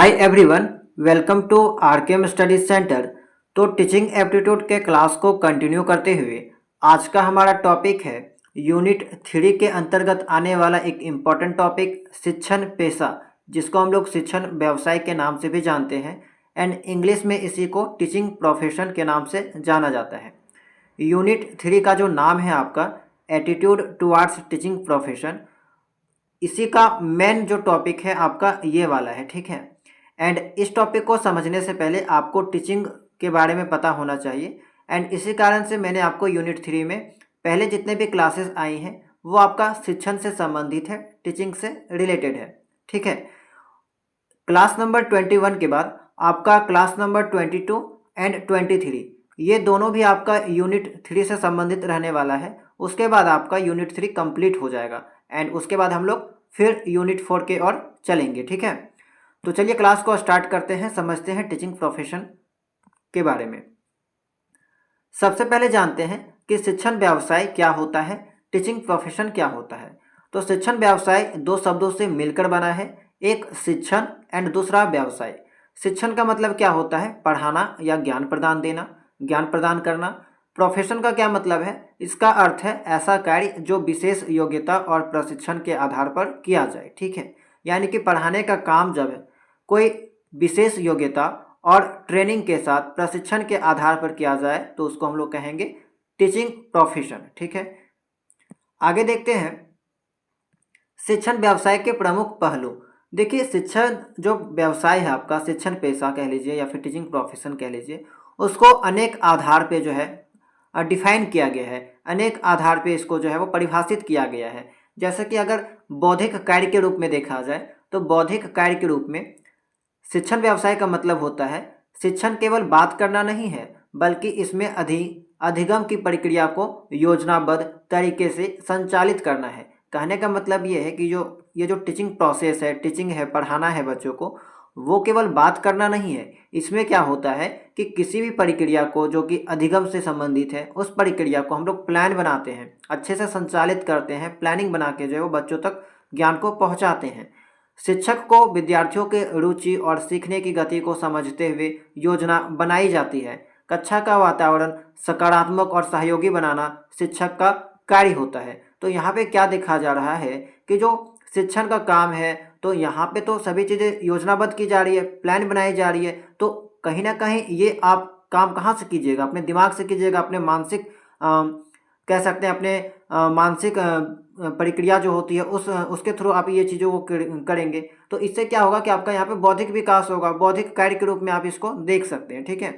Hi everyone, welcome to RKM study centre. तो teaching aptitude के class को continue करते हुए आज का हमारा टॉपिक है यूनिट 3 के अंतर्गत आने वाला एक इम्पॉर्टेंट टॉपिक शिक्षण पेशा, जिसको हम लोग शिक्षण व्यवसाय के नाम से भी जानते हैं एंड इंग्लिश में इसी को टीचिंग प्रोफेशन के नाम से जाना जाता है। यूनिट 3 का जो नाम है आपका एटीट्यूड टुवार्ड्स टीचिंग प्रोफेशन, इसी का मेन जो टॉपिक है आपका ये वाला है, ठीक है। एंड इस टॉपिक को समझने से पहले आपको टीचिंग के बारे में पता होना चाहिए एंड इसी कारण से मैंने आपको यूनिट 3 में पहले जितने भी क्लासेस आई हैं वो आपका शिक्षण से संबंधित है, टीचिंग से रिलेटेड है, ठीक है। क्लास नंबर 21 के बाद आपका क्लास नंबर 22 एंड 23 ये दोनों भी आपका यूनिट 3 से संबंधित रहने वाला है। उसके बाद आपका यूनिट 3 कंप्लीट हो जाएगा एंड उसके बाद हम लोग फिर यूनिट 4 के और चलेंगे, ठीक है। तो चलिए क्लास को स्टार्ट करते हैं, समझते हैं टीचिंग प्रोफेशन के बारे में। सबसे पहले जानते हैं कि शिक्षण व्यवसाय क्या होता है, टीचिंग प्रोफेशन क्या होता है। तो शिक्षण व्यवसाय दो शब्दों से मिलकर बना है, एक शिक्षण एंड दूसरा व्यवसाय। शिक्षण का मतलब क्या होता है? पढ़ाना या ज्ञान प्रदान देना, ज्ञान प्रदान करना। प्रोफेशन का क्या मतलब है? इसका अर्थ है ऐसा कार्य जो विशेष योग्यता और प्रशिक्षण के आधार पर किया जाए, ठीक है। यानी कि पढ़ाने का काम जब कोई विशेष योग्यता और ट्रेनिंग के साथ प्रशिक्षण के आधार पर किया जाए तो उसको हम लोग कहेंगे टीचिंग प्रोफेशन, ठीक है। आगे देखते हैं शिक्षण व्यवसाय के प्रमुख पहलू। देखिए, शिक्षण जो व्यवसाय है आपका, शिक्षण पेशा कह लीजिए या फिर टीचिंग प्रोफेशन कह लीजिए, उसको अनेक आधार पे जो है डिफाइन किया गया है, अनेक आधार पे इसको जो है वो परिभाषित किया गया है। जैसे कि अगर बौद्धिक कार्य के रूप में देखा जाए तो बौद्धिक कार्य के रूप में शिक्षण व्यवसाय का मतलब होता है शिक्षण केवल बात करना नहीं है, बल्कि इसमें अधिगम की प्रक्रिया को योजनाबद्ध तरीके से संचालित करना है। कहने का मतलब ये है कि ये जो टीचिंग प्रोसेस है, टीचिंग है, पढ़ाना है बच्चों को, वो केवल बात करना नहीं है। इसमें क्या होता है कि किसी भी प्रक्रिया को जो कि अधिगम से संबंधित है, उस प्रक्रिया को हम लोग प्लान बनाते हैं, अच्छे से संचालित करते हैं, प्लानिंग बना के जो है वो बच्चों तक ज्ञान को पहुँचाते हैं। शिक्षक को विद्यार्थियों के रुचि और सीखने की गति को समझते हुए योजना बनाई जाती है। कक्षा का वातावरण सकारात्मक और सहयोगी बनाना शिक्षक का कार्य होता है। तो यहाँ पे क्या देखा जा रहा है कि जो शिक्षण का काम है, तो यहाँ पे तो सभी चीज़ें योजनाबद्ध की जा रही है, प्लान बनाई जा रही है। तो कहीं ना कहीं ये आप काम कहाँ से कीजिएगा? अपने दिमाग से कीजिएगा, अपने मानसिक कह सकते हैं अपने मानसिक प्रक्रिया जो होती है उसके थ्रू आप ये चीज़ों को करेंगे। तो इससे क्या होगा कि आपका यहाँ पे बौद्धिक विकास होगा, बौद्धिक कार्य के रूप में आप इसको देख सकते हैं, ठीक है।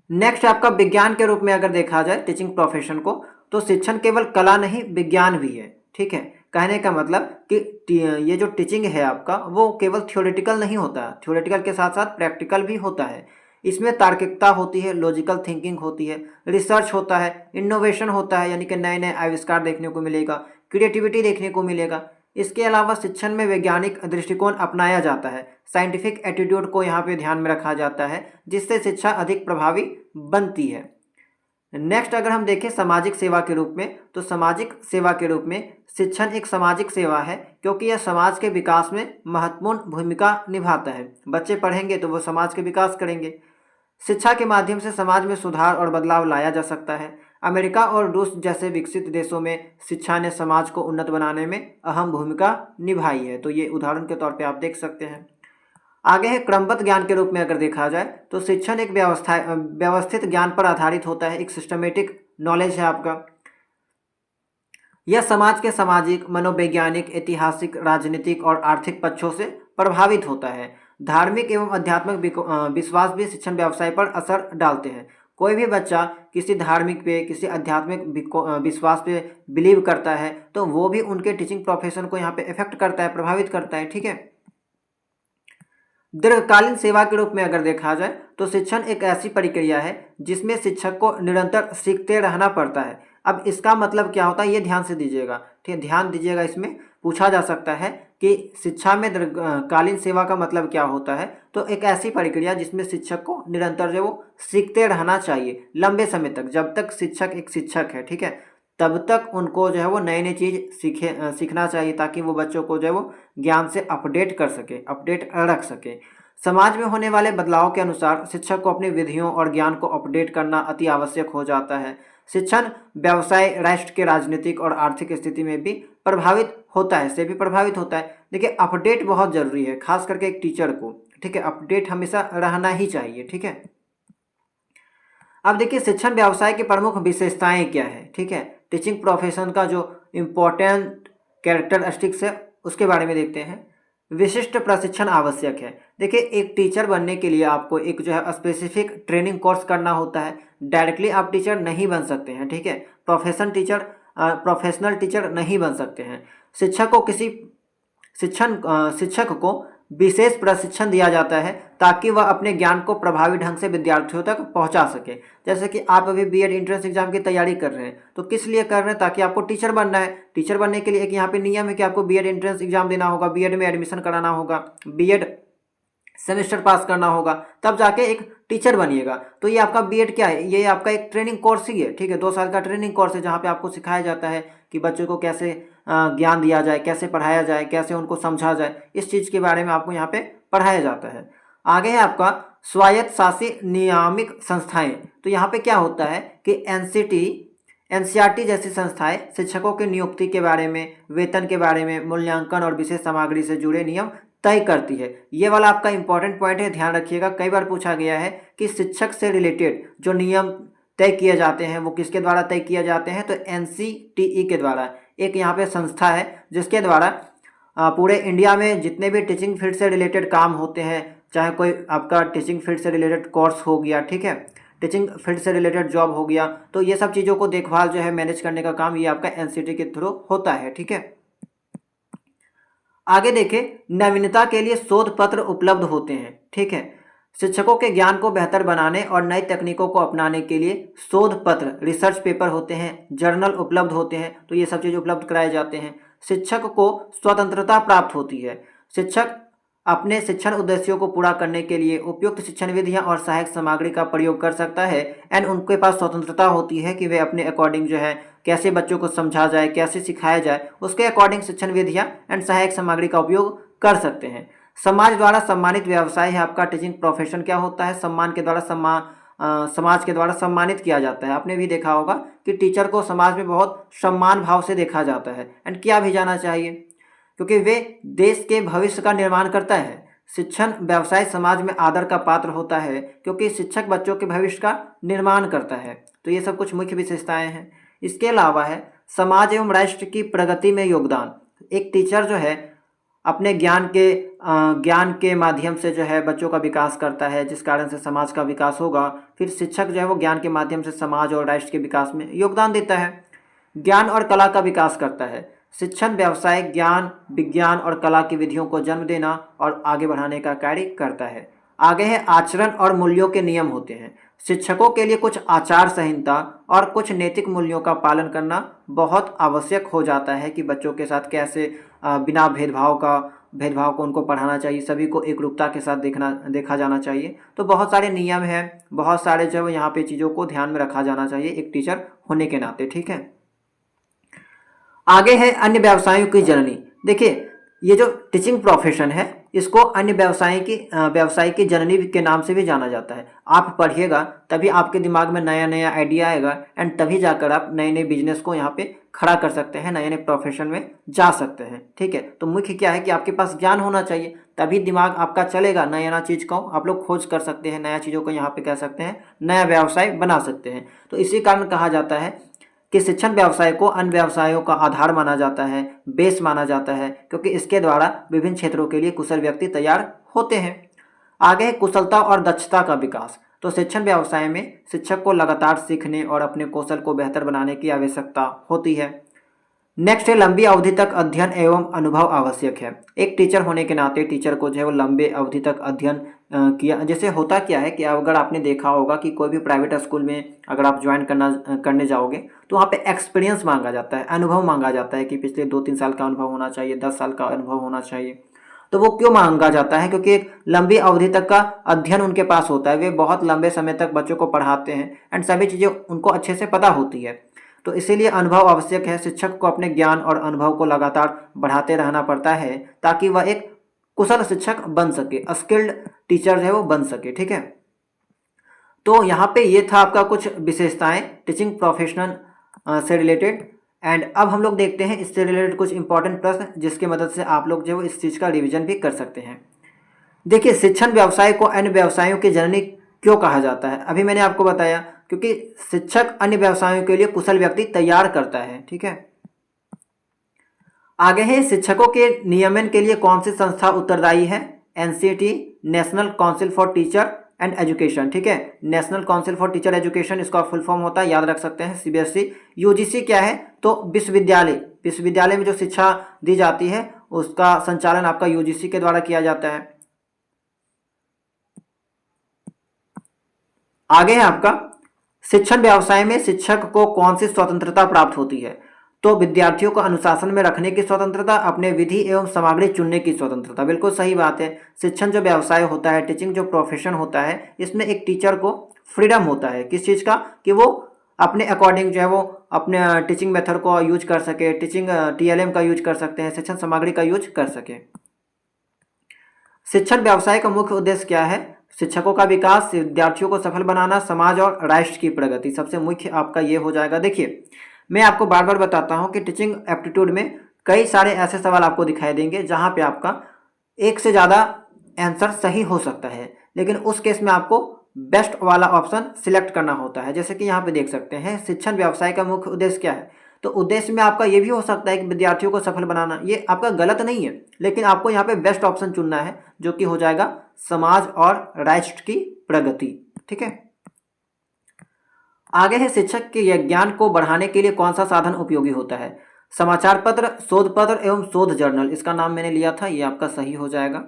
नेक्स्ट आपका विज्ञान के रूप में अगर देखा जाए टीचिंग प्रोफेशन को, तो शिक्षण केवल कला नहीं, विज्ञान भी है, ठीक है। कहने का मतलब कि ये जो टीचिंग है आपका वो केवल थ्योरेटिकल नहीं होता, थ्योरेटिकल के साथ साथ प्रैक्टिकल भी होता है। इसमें तार्किकता होती है, लॉजिकल थिंकिंग होती है, रिसर्च होता है, इनोवेशन होता है, यानी कि नए नए आविष्कार देखने को मिलेगा, क्रिएटिविटी देखने को मिलेगा। इसके अलावा शिक्षण में वैज्ञानिक दृष्टिकोण अपनाया जाता है, साइंटिफिक एटीट्यूड को यहाँ पे ध्यान में रखा जाता है, जिससे शिक्षा अधिक प्रभावी बनती है। नेक्स्ट अगर हम देखें सामाजिक सेवा के रूप में, तो सामाजिक सेवा के रूप में शिक्षण एक सामाजिक सेवा है, क्योंकि यह समाज के विकास में महत्वपूर्ण भूमिका निभाता है। बच्चे पढ़ेंगे तो वो समाज के विकास करेंगे। शिक्षा के माध्यम से समाज में सुधार और बदलाव लाया जा सकता है। अमेरिका और रूस जैसे विकसित देशों में शिक्षा ने समाज को उन्नत बनाने में अहम भूमिका निभाई है। तो ये उदाहरण के तौर पे आप देख सकते हैं। आगे है क्रमबद्ध ज्ञान के रूप में अगर देखा जाए तो शिक्षण एक व्यवस्थित ज्ञान पर आधारित होता है, एक सिस्टमेटिक नॉलेज है आपका। यह समाज के सामाजिक, मनोवैज्ञानिक, ऐतिहासिक, राजनीतिक और आर्थिक पक्षों से प्रभावित होता है। धार्मिक एवं आध्यात्मिक विश्वास भी शिक्षण व्यवसाय पर असर डालते हैं। कोई भी बच्चा किसी धार्मिक पे, किसी आध्यात्मिक विश्वास पे बिलीव करता है तो वो भी उनके टीचिंग प्रोफेशन को यहाँ पे इफेक्ट करता है, प्रभावित करता है, ठीक है। दीर्घकालीन सेवा के रूप में अगर देखा जाए तो शिक्षण एक ऐसी प्रक्रिया है जिसमें शिक्षक को निरंतर सीखते रहना पड़ता है। अब इसका मतलब क्या होता है ये ध्यान से दीजिएगा, ठीक है, ध्यान दीजिएगा। इसमें पूछा जा सकता है कि शिक्षा में दीर्घकालीन सेवा का मतलब क्या होता है। तो एक ऐसी प्रक्रिया जिसमें शिक्षक को निरंतर जो वो सीखते रहना चाहिए लंबे समय तक, जब तक शिक्षक एक शिक्षक है, ठीक है, तब तक उनको जो है वो नई नई चीज़ सीखना चाहिए, ताकि वो बच्चों को जो है वो ज्ञान से अपडेट कर सके, अपडेट रख सके। समाज में होने वाले बदलाव के अनुसार शिक्षक को अपनी विधियों और ज्ञान को अपडेट करना अति आवश्यक हो जाता है। शिक्षण व्यवसाय राष्ट्र के राजनीतिक और आर्थिक स्थिति में भी प्रभावित होता है, से भी प्रभावित होता है। देखिए, अपडेट बहुत ज़रूरी है, खास करके एक टीचर को, ठीक है, अपडेट हमेशा रहना ही चाहिए, ठीक है। अब देखिए, शिक्षण व्यवसाय की प्रमुख विशेषताएं क्या है, ठीक है। टीचिंग प्रोफेशन का जो इम्पोर्टेंट कैरेक्टरिस्टिक्स है उसके बारे में देखते हैं। विशिष्ट प्रशिक्षण आवश्यक है। देखिए, एक टीचर बनने के लिए आपको एक जो है स्पेसिफिक ट्रेनिंग कोर्स करना होता है। डायरेक्टली आप टीचर नहीं बन सकते हैं, ठीक है। प्रोफेशनल टीचर नहीं बन सकते हैं। शिक्षक को विशेष प्रशिक्षण दिया जाता है ताकि वह अपने ज्ञान को प्रभावी ढंग से विद्यार्थियों तक पहुंचा सके। जैसे कि आप अभी बीएड एंट्रेंस एग्जाम की तैयारी कर रहे हैं, तो किस लिए कर रहे हैं? ताकि आपको टीचर बनना है। टीचर बनने के लिए एक यहाँ पे नियम है कि आपको बीएड एंट्रेंस एग्जाम देना होगा, बीएड में एडमिशन कराना होगा, बीएड सेमेस्टर पास करना होगा, तब जाके एक टीचर बनिएगा। तो ये आपका बीएड क्या है? ये आपका एक ट्रेनिंग कोर्स ही है, ठीक है। 2 साल का ट्रेनिंग कोर्स है जहाँ पे आपको सिखाया जाता है कि बच्चों को कैसे ज्ञान दिया जाए, कैसे पढ़ाया जाए, कैसे उनको समझा जाए, इस चीज़ के बारे में आपको यहाँ पे पढ़ाया जाता है। आगे है आपका स्वायत्त शासी नियामक संस्थाएं। तो यहाँ पे क्या होता है कि एनसीईआरटी जैसी संस्थाएं शिक्षकों की नियुक्ति के बारे में, वेतन के बारे में, मूल्यांकन और विशेष सामग्री से जुड़े नियम तय करती है। ये वाला आपका इंपॉर्टेंट पॉइंट है, ध्यान रखिएगा। कई बार पूछा गया है कि शिक्षक से रिलेटेड जो नियम तय किए जाते हैं वो किसके द्वारा तय किए जाते हैं? तो एनसीटीई के द्वारा। एक यहाँ पे संस्था है जिसके द्वारा पूरे इंडिया में जितने भी टीचिंग फील्ड से रिलेटेड काम होते हैं, चाहे कोई आपका टीचिंग फील्ड से रिलेटेड कोर्स हो गया, ठीक है, टीचिंग फील्ड से रिलेटेड जॉब हो गया, तो ये सब चीज़ों को देखभाल जो है मैनेज करने का काम ये आपका एनसीटी के थ्रू होता है, ठीक है। आगे देखें, नवीनता के लिए शोध पत्र उपलब्ध होते हैं, ठीक है। शिक्षकों के ज्ञान को बेहतर बनाने और नई तकनीकों को अपनाने के लिए शोध पत्र, रिसर्च पेपर होते हैं, जर्नल उपलब्ध होते हैं, तो ये सब चीज़ उपलब्ध कराए जाते हैं। शिक्षक को स्वतंत्रता प्राप्त होती है। शिक्षक अपने शिक्षण उद्देश्यों को पूरा करने के लिए उपयुक्त शिक्षण विधियां और सहायक सामग्री का प्रयोग कर सकता है। एंड उनके पास स्वतंत्रता होती है कि वे अपने अकॉर्डिंग जो है कैसे बच्चों को समझा जाए, कैसे सिखाया जाए, उसके अकॉर्डिंग शिक्षण विधियां एंड सहायक सामग्री का उपयोग कर सकते हैं। समाज द्वारा सम्मानित व्यवसाय है आपका टीचिंग प्रोफेशन। क्या होता है? समाज के द्वारा सम्मानित किया जाता है। आपने भी देखा होगा कि टीचर को समाज में बहुत सम्मान भाव से देखा जाता है एंड किया भी जाना चाहिए, क्योंकि वे देश के भविष्य का निर्माण करता है। शिक्षण व्यवसाय समाज में आदर का पात्र होता है क्योंकि शिक्षक बच्चों के भविष्य का निर्माण करता है। तो ये सब कुछ मुख्य विशेषताएं हैं। इसके अलावा है समाज एवं राष्ट्र की प्रगति में योगदान। एक टीचर जो है अपने ज्ञान के माध्यम से जो है बच्चों का विकास करता है, जिस कारण से समाज का विकास होगा। फिर शिक्षक जो है वो ज्ञान के माध्यम से समाज और राष्ट्र के विकास में योगदान देता है। ज्ञान और कला का विकास करता है। शिक्षण व्यवसाय ज्ञान, विज्ञान और कला की विधियों को जन्म देना और आगे बढ़ाने का कार्य करता है। आगे है आचरण और मूल्यों के नियम होते हैं। शिक्षकों के लिए कुछ आचार संहिता और कुछ नैतिक मूल्यों का पालन करना बहुत आवश्यक हो जाता है कि बच्चों के साथ कैसे बिना भेदभाव को उनको पढ़ाना चाहिए, सभी को एकरूपता के साथ देखा जाना चाहिए। तो बहुत सारे नियम हैं, बहुत सारे जो यहाँ पे चीज़ों को ध्यान में रखा जाना चाहिए एक टीचर होने के नाते, ठीक है। आगे है अन्य व्यवसायों की जननी। देखिए, ये जो टीचिंग प्रोफेशन है इसको अन्य व्यवसाय की जननी के नाम से भी जाना जाता है। आप पढ़िएगा तभी आपके दिमाग में नया नया आइडिया आएगा एंड तभी जाकर आप नए नए बिजनेस को यहाँ पे खड़ा कर सकते हैं, नए नए प्रोफेशन में जा सकते हैं, ठीक है। तो मुख्य क्या है कि आपके पास ज्ञान होना चाहिए, तभी दिमाग आपका चलेगा। नया नया चीज़ को आप लोग खोज कर सकते हैं, नया चीज़ों को यहाँ पे कह सकते हैं, नया व्यवसाय बना सकते हैं। तो इसी कारण कहा जाता है कि शिक्षण व्यवसाय को अन्य व्यवसायों का आधार माना जाता है, बेस माना जाता है, क्योंकि इसके द्वारा विभिन्न क्षेत्रों के लिए कुशल व्यक्ति तैयार होते हैं। आगे है कुशलता और दक्षता का विकास। तो शिक्षण व्यवसाय में शिक्षक को लगातार सीखने और अपने कौशल को बेहतर बनाने की आवश्यकता होती है। नेक्स्ट है लंबी अवधि तक अध्ययन एवं अनुभव आवश्यक है। एक टीचर होने के नाते टीचर को जो है वो लंबे अवधि तक अध्ययन किया। जैसे होता क्या है कि अगर आपने देखा होगा कि कोई भी प्राइवेट स्कूल में अगर आप ज्वाइन करने जाओगे तो वहाँ पे एक्सपीरियंस मांगा जाता है, अनुभव मांगा जाता है कि पिछले 2-3 साल का अनुभव होना चाहिए, 10 साल का अनुभव होना चाहिए। तो वो क्यों मांगा जाता है? क्योंकि एक लंबी अवधि तक का अध्ययन उनके पास होता है, वे बहुत लंबे समय तक बच्चों को पढ़ाते हैं एंड सभी चीज़ें उनको अच्छे से पता होती है। तो इसीलिए अनुभव आवश्यक है। शिक्षक को अपने ज्ञान और अनुभव को लगातार बढ़ाते रहना पड़ता है ताकि वह एक कुशल शिक्षक बन सके, स्किल्ड टीचर है वो बन सके। ठीक है, तो यहाँ पे ये था आपका कुछ विशेषताएं टीचिंग प्रोफेशनल से रिलेटेड। एंड अब हम लोग देखते हैं इससे रिलेटेड कुछ इंपॉर्टेंट प्रश्न जिसकी मदद से आप लोग जो है इस चीज़ का रिवीजन भी कर सकते हैं। देखिए, शिक्षण व्यवसाय को अन्य व्यवसायों की जननी क्यों कहा जाता है? अभी मैंने आपको बताया क्योंकि शिक्षक अन्य व्यवसायों के लिए कुशल व्यक्ति तैयार करता है। ठीक है, आगे है शिक्षकों के नियमन के लिए कौन सी संस्था उत्तरदायी है? NCT, national council for teacher and education. ठीक है, national council for teacher education इसका फुल फॉर्म होता है, याद रख सकते हैं, सीबीएसई। यूजीसी क्या है? तो विश्वविद्यालय में जो शिक्षा दी जाती है उसका संचालन आपका यूजीसी के द्वारा किया जाता है। आगे है आपका शिक्षण व्यवसाय में शिक्षक को कौन सी स्वतंत्रता प्राप्त होती है? तो विद्यार्थियों को अनुशासन में रखने की स्वतंत्रता, अपने विधि एवं सामग्री चुनने की स्वतंत्रता। बिल्कुल सही बात है। शिक्षण जो व्यवसाय होता है, टीचिंग जो प्रोफेशन होता है, इसमें एक टीचर को फ्रीडम होता है किस चीज़ का, कि वो अपने अकॉर्डिंग जो है वो अपने टीचिंग मेथड को यूज कर सके, टीचिंग टीएलएम का यूज कर सकते हैं, शिक्षण सामग्री का यूज कर सके। शिक्षण व्यवसाय का मुख्य उद्देश्य क्या है? शिक्षकों का विकास, विद्यार्थियों को सफल बनाना, समाज और राष्ट्र की प्रगति। सबसे मुख्य आपका ये हो जाएगा। देखिए, मैं आपको बार बार बताता हूँ कि टीचिंग एप्टीट्यूड में कई सारे ऐसे सवाल आपको दिखाई देंगे जहाँ पे आपका एक से ज़्यादा आंसर सही हो सकता है, लेकिन उस केस में आपको बेस्ट वाला ऑप्शन सिलेक्ट करना होता है। जैसे कि यहाँ पे देख सकते हैं, शिक्षण व्यवसाय का मुख्य उद्देश्य क्या है? तो उद्देश्य में आपका ये भी हो सकता है कि विद्यार्थियों को सफल बनाना, ये आपका गलत नहीं है, लेकिन आपको यहाँ पे बेस्ट ऑप्शन चुनना है जो कि हो जाएगा समाज और राष्ट्र की प्रगति। ठीक है, आगे है शिक्षक के ज्ञान को बढ़ाने के लिए कौन सा साधन उपयोगी होता है? समाचार पत्र, शोध पत्र एवं शोध जर्नल। इसका नाम मैंने लिया था, ये आपका सही हो जाएगा।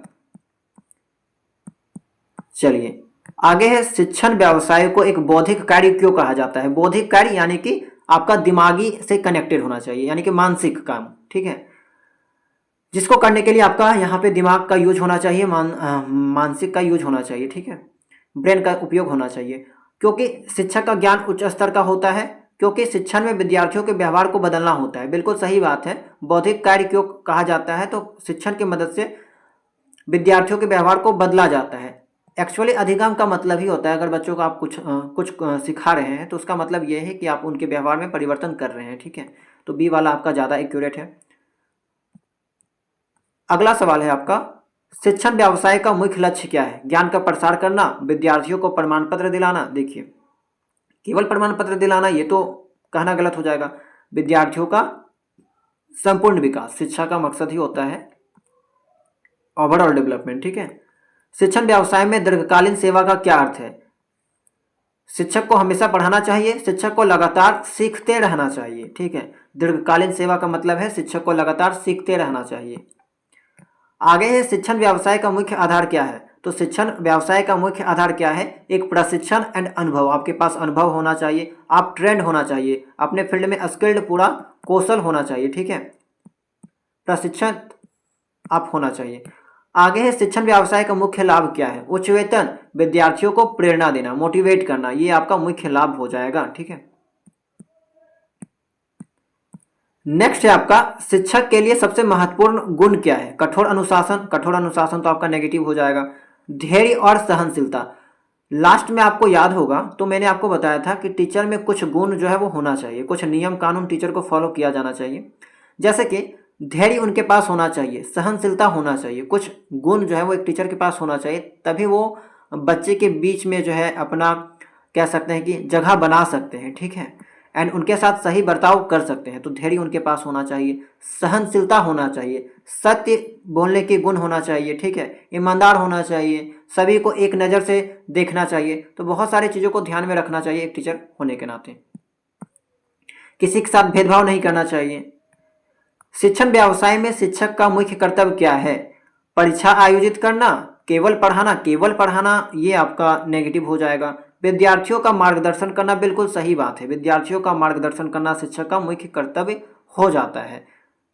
चलिए, आगे है शिक्षण व्यवसाय को एक बौद्धिक कार्य क्यों कहा जाता है? बौद्धिक कार्य यानी कि आपका दिमागी से कनेक्टेड होना चाहिए, यानी कि मानसिक काम। ठीक है, जिसको करने के लिए आपका यहाँ पे दिमाग का यूज होना चाहिए, मानसिक का यूज होना चाहिए। ठीक है, ब्रेन का उपयोग होना चाहिए, क्योंकि शिक्षक का ज्ञान उच्च स्तर का होता है, क्योंकि शिक्षण में विद्यार्थियों के व्यवहार को बदलना होता है। बिल्कुल सही बात है। बौद्धिक कार्य क्यों कहा जाता है? तो शिक्षण की मदद से विद्यार्थियों के व्यवहार को बदला जाता है। एक्चुअली अधिगम का मतलब ही होता है, अगर बच्चों को आप कुछ सिखा रहे हैं तो उसका मतलब ये है कि आप उनके व्यवहार में परिवर्तन कर रहे हैं। ठीक है, तो बी वाला आपका ज़्यादा एक्यूरेट है। अगला सवाल है आपका, शिक्षण व्यवसाय का मुख्य लक्ष्य क्या है? ज्ञान का प्रसार करना, विद्यार्थियों को प्रमाण पत्र दिलाना। देखिए, केवल प्रमाण पत्र दिलाना ये तो कहना गलत हो जाएगा। विद्यार्थियों का संपूर्ण विकास शिक्षा का मकसद ही होता है, ओवरऑल डेवलपमेंट। ठीक है, शिक्षण व्यवसाय में दीर्घकालीन सेवा का क्या अर्थ है? शिक्षक को हमेशा पढ़ाना चाहिए, शिक्षक को लगातार सीखते रहना चाहिए। ठीक है, दीर्घकालीन सेवा का मतलब है शिक्षक को लगातार सीखते रहना चाहिए। आगे है शिक्षण व्यवसाय का मुख्य आधार क्या है? तो शिक्षण व्यवसाय का मुख्य आधार क्या है? एक प्रशिक्षण एंड अनुभव। आपके पास अनुभव होना चाहिए, आप ट्रेंड होना चाहिए, अपने फील्ड में स्किल्ड पूरा कौशल होना चाहिए। ठीक है, प्रशिक्षण आप होना चाहिए। आगे है शिक्षण व्यवसाय का मुख्य लाभ क्या है? उच्च वेतन, विद्यार्थियों को प्रेरणा देना, मोटिवेट करना, ये आपका मुख्य लाभ हो जाएगा। ठीक है, नेक्स्ट है आपका शिक्षक के लिए सबसे महत्वपूर्ण गुण क्या है? कठोर अनुशासन। कठोर अनुशासन तो आपका नेगेटिव हो जाएगा। धैर्य और सहनशीलता। लास्ट में आपको याद होगा तो मैंने आपको बताया था कि टीचर में कुछ गुण जो है वो होना चाहिए, कुछ नियम कानून टीचर को फॉलो किया जाना चाहिए। जैसे कि धैर्य उनके पास होना चाहिए, सहनशीलता होना चाहिए, कुछ गुण जो है वो एक टीचर के पास होना चाहिए, तभी वो बच्चे के बीच में जो है अपना कह सकते हैं कि जगह बना सकते हैं। ठीक है, एंड उनके साथ सही बर्ताव कर सकते हैं। तो धैर्य उनके पास होना चाहिए, सहनशीलता होना चाहिए, सत्य बोलने के गुण होना चाहिए। ठीक है, ईमानदार होना चाहिए, सभी को एक नज़र से देखना चाहिए। तो बहुत सारी चीज़ों को ध्यान में रखना चाहिए एक टीचर होने के नाते। किसी के साथ भेदभाव नहीं करना चाहिए। शिक्षण व्यवसाय में शिक्षक का मुख्य कर्तव्य क्या है? परीक्षा आयोजित करना, केवल पढ़ाना। केवल पढ़ाना ये आपका नेगेटिव हो जाएगा। विद्यार्थियों का मार्गदर्शन करना, बिल्कुल सही बात है, विद्यार्थियों का मार्गदर्शन करना शिक्षक का मुख्य कर्तव्य हो जाता है।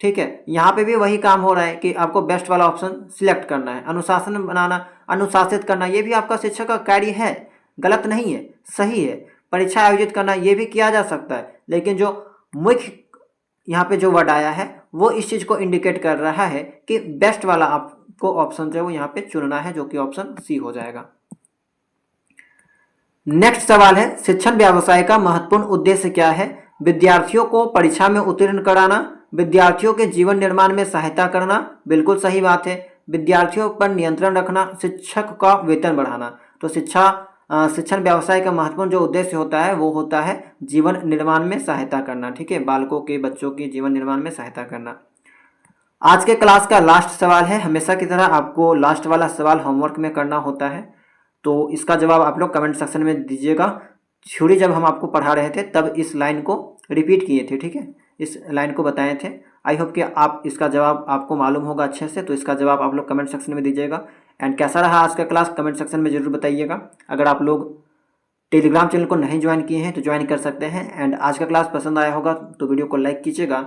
ठीक है, यहाँ पे भी वही काम हो रहा है कि आपको बेस्ट वाला ऑप्शन सिलेक्ट करना है। अनुशासन बनाना, अनुशासित करना, ये भी आपका शिक्षक का कार्य है, गलत नहीं है, सही है। परीक्षा आयोजित करना ये भी किया जा सकता है, लेकिन जो मुख्य यहाँ पे जो वर्ड आया है वो इस चीज़ को इंडिकेट कर रहा है कि बेस्ट वाला आपको ऑप्शन जो है वो यहाँ पे चुनना है, जो कि ऑप्शन सी हो जाएगा। नेक्स्ट सवाल है, शिक्षण व्यवसाय का महत्वपूर्ण उद्देश्य क्या है? विद्यार्थियों को परीक्षा में उत्तीर्ण कराना, विद्यार्थियों के जीवन निर्माण में सहायता करना, बिल्कुल सही बात है। विद्यार्थियों पर नियंत्रण रखना, शिक्षक का वेतन बढ़ाना। तो शिक्षण व्यवसाय का महत्वपूर्ण जो उद्देश्य होता है वो होता है जीवन निर्माण में सहायता करना। ठीक है, बालकों के, बच्चों के जीवन निर्माण में सहायता करना। आज के क्लास का लास्ट सवाल है। हमेशा की तरह आपको लास्ट वाला सवाल होमवर्क में करना होता है, तो इसका जवाब आप लोग कमेंट सेक्शन में दीजिएगा। थ्योरी जब हम आपको पढ़ा रहे थे तब इस लाइन को रिपीट किए थे, ठीक है, इस लाइन को बताए थे। आई होप कि आप इसका जवाब आपको मालूम होगा अच्छे से, तो इसका जवाब आप लोग कमेंट सेक्शन में दीजिएगा। एंड कैसा रहा आज का क्लास कमेंट सेक्शन में ज़रूर बताइएगा। अगर आप लोग टेलीग्राम चैनल को नहीं ज्वाइन किए हैं तो ज्वाइन कर सकते हैं। एंड आज का क्लास पसंद आया होगा तो वीडियो को लाइक कीजिएगा।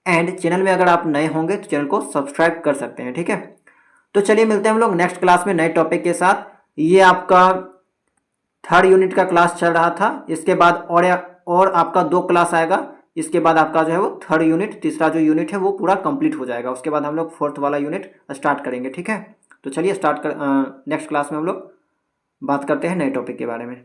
एंड चैनल में अगर आप नए होंगे तो चैनल को सब्सक्राइब कर सकते हैं, ठीक है। तो चलिए मिलते हैं हम लोग नेक्स्ट क्लास में नए टॉपिक के साथ। ये आपका 3rd यूनिट का क्लास चल रहा था, इसके बाद और आपका 2 क्लास आएगा। इसके बाद आपका जो है वो 3rd यूनिट, तीसरा जो यूनिट है वो पूरा कंप्लीट हो जाएगा। उसके बाद हम लोग 4th वाला यूनिट स्टार्ट करेंगे, ठीक है। तो चलिए नेक्स्ट क्लास में हम लोग बात करते हैं नए टॉपिक के बारे में।